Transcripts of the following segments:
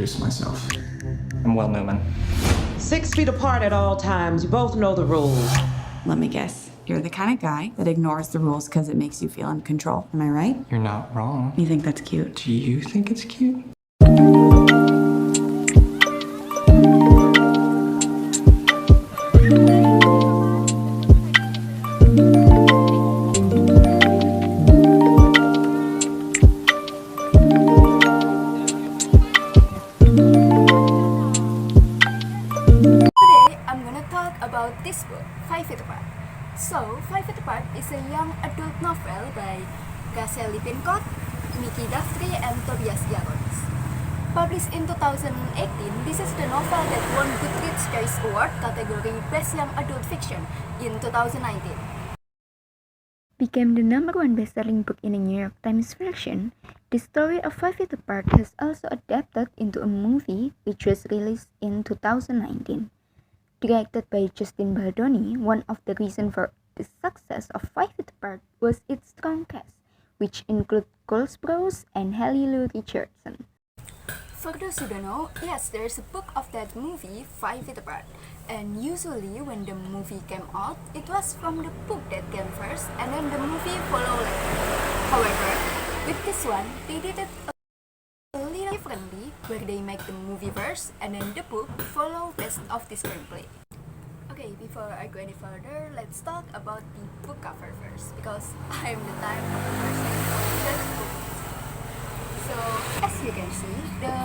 introduce myself. I'm Will Newman. 6 feet apart at all times. You both know the rules. Let me guess. You're the kind of guy that ignores the rules because it makes you feel in control. Am I right? You're not wrong. You think that's cute? Do you think it's cute? Today, I'm gonna talk about this book, 5 Feet Apart. So, 5 Feet Apart is a young adult novel by Gracia Lippincott, Mickey Duffy, and Tobias Yarrows. Published in 2018, this is the novel that won Goodreads Choice Award category Best Young Adult Fiction in 2019. Became the #1 best-selling book in the New York Times version, the story of 5 Feet Apart has also adapted into a movie which was released in 2019. Directed by Justin Baldoni, one of the reasons for the success of 5 Feet Apart was its strong cast, which include Cole Sprouse and Haley Lu Richardson. For those who don't know, yes, there's a book of that movie, 5 Feet Apart. And usually when the movie came out, it was from the book that came first and then the movie followed later. However, with this one, they did it a little differently, where they make the movie first and then the book follow rest of the screenplay. Okay, before I go any further, let's talk about the book cover first, because I'm the type of person who judge books. So, as you can see, the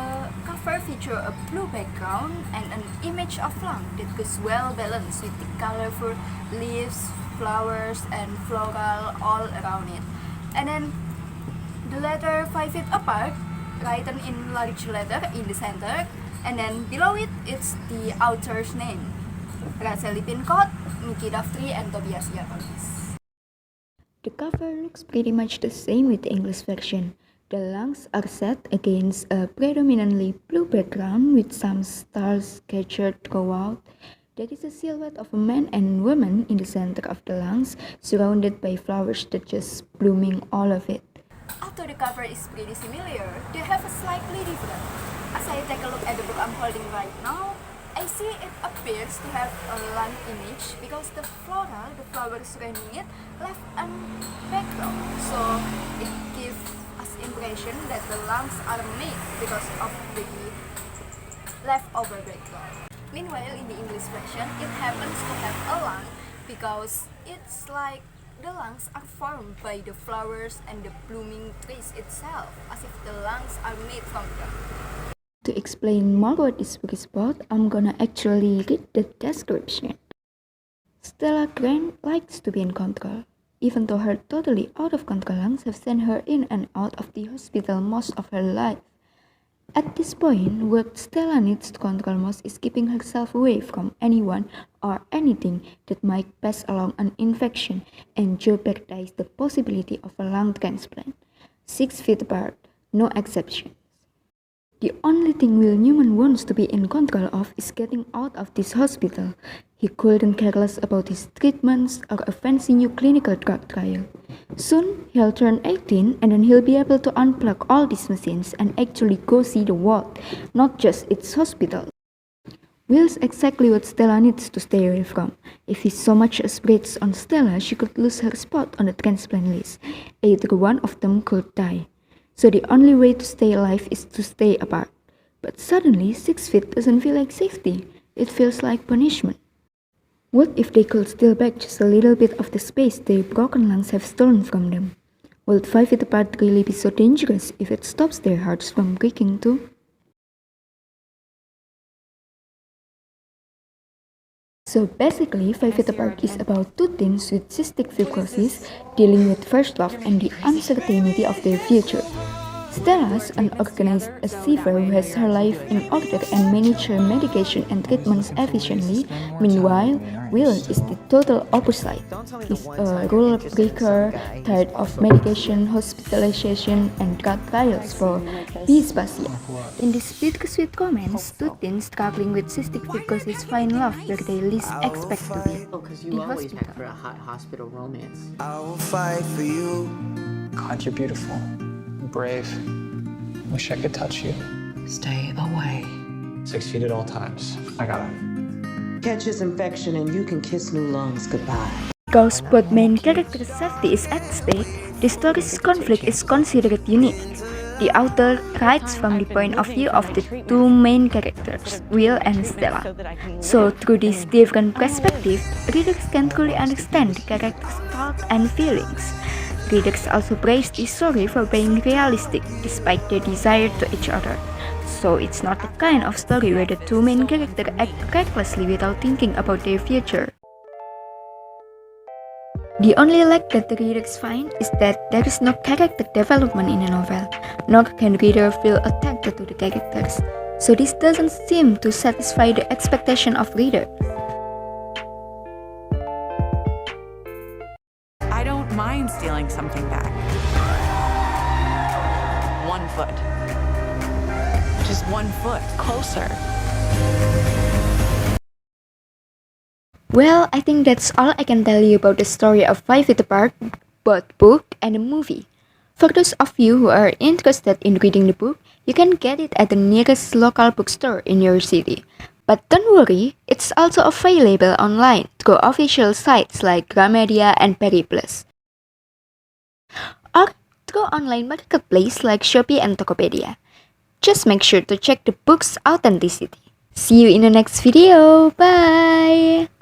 cover features a blue background and an image of lung that goes well balanced with the colorful leaves, flowers, and floral all around it. And then the letter 5 feet apart, written in large letter in the center, and then below it, it's the author's name, Gracia Lippincott, Mickey Duffy, and Tobias Yarrows. The cover looks pretty much the same with the English version. The lungs are set against a predominantly blue background with some stars scattered throughout. There is a silhouette of a man and woman in the center of the lungs, surrounded by flowers that just blooming all of it. Although the cover is pretty similar, they have a slightly different. As I take a look at the book I'm holding right now, I see it appears to have a lung image because the flowers surrounding it, left a background. So it gives us impression that the lungs are made because of the leftover background. Meanwhile, in the English version, it happens to have a lung because it's like the lungs are formed by the flowers and the blooming trees itself, as if the lungs are made from them. To explain more what this book is about, I'm gonna actually read the description. Stella Grant likes to be in control, even though her totally out of control lungs have sent her in and out of the hospital most of her life. At this point, what Stella needs to control most is keeping herself away from anyone or anything that might pass along an infection and jeopardize the possibility of a lung transplant. 6 feet apart, no exceptions. The only thing Will Newman wants to be in control of is getting out of this hospital. He couldn't care less about his treatments or a fancy new clinical drug trial. Soon, he'll turn 18 and then he'll be able to unplug all these machines and actually go see the world, not just its hospital. Will's exactly what Stella needs to stay away from. If he so much as breathes on Stella, she could lose her spot on the transplant list. Either one of them could die. So the only way to stay alive is to stay apart. But suddenly, 6 feet doesn't feel like safety. It feels like punishment. What if they could steal back just a little bit of the space their broken lungs have stolen from them? Would 5 feet apart really be so dangerous if it stops their hearts from breaking too? So basically, 5 feet apart is about two teens with cystic fibrosis dealing with first love and the uncertainty of their future. Stella's an organized achiever who has her life in order and manage her medication and treatments efficiently. Meanwhile, Will is the total opposite. He's a rule breaker, tired of medication, hospitalization, and drug trials for dysphasia. In this bittersweet romance, two teens struggling with cystic fibrosis find love where they least expect to be, the hospital. For a hot hospital romance. I will fight for you. God, you're beautiful. Brave. Wish I could touch you. Stay away. 6 feet at all times. I got it. Catch his infection and you can kiss new lungs goodbye. Because both main characters' safety is at stake, the story's conflict is considered unique. The author writes from the point of view of the two main characters, Will and Stella. So, through this different perspective, readers can truly understand the characters' thoughts and feelings. Readers also praise the story for being realistic despite their desire to each other. So, it's not the kind of story where the two main characters act recklessly without thinking about their future. The only lack that the readers find is that there is no character development in a novel, nor can readers feel attached to the characters. So this doesn't seem to satisfy the expectation of readers. I don't mind stealing something back. 1 foot. Just 1 foot closer. Well, I think that's all I can tell you about the story of 5 Feet Apart, both book and the movie. For those of you who are interested in reading the book, you can get it at the nearest local bookstore in your city. But don't worry, it's also available online through official sites like Gramedia and Periplus, or through online marketplace like Shopee and Tokopedia. Just make sure to check the book's authenticity. See you in the next video. Bye!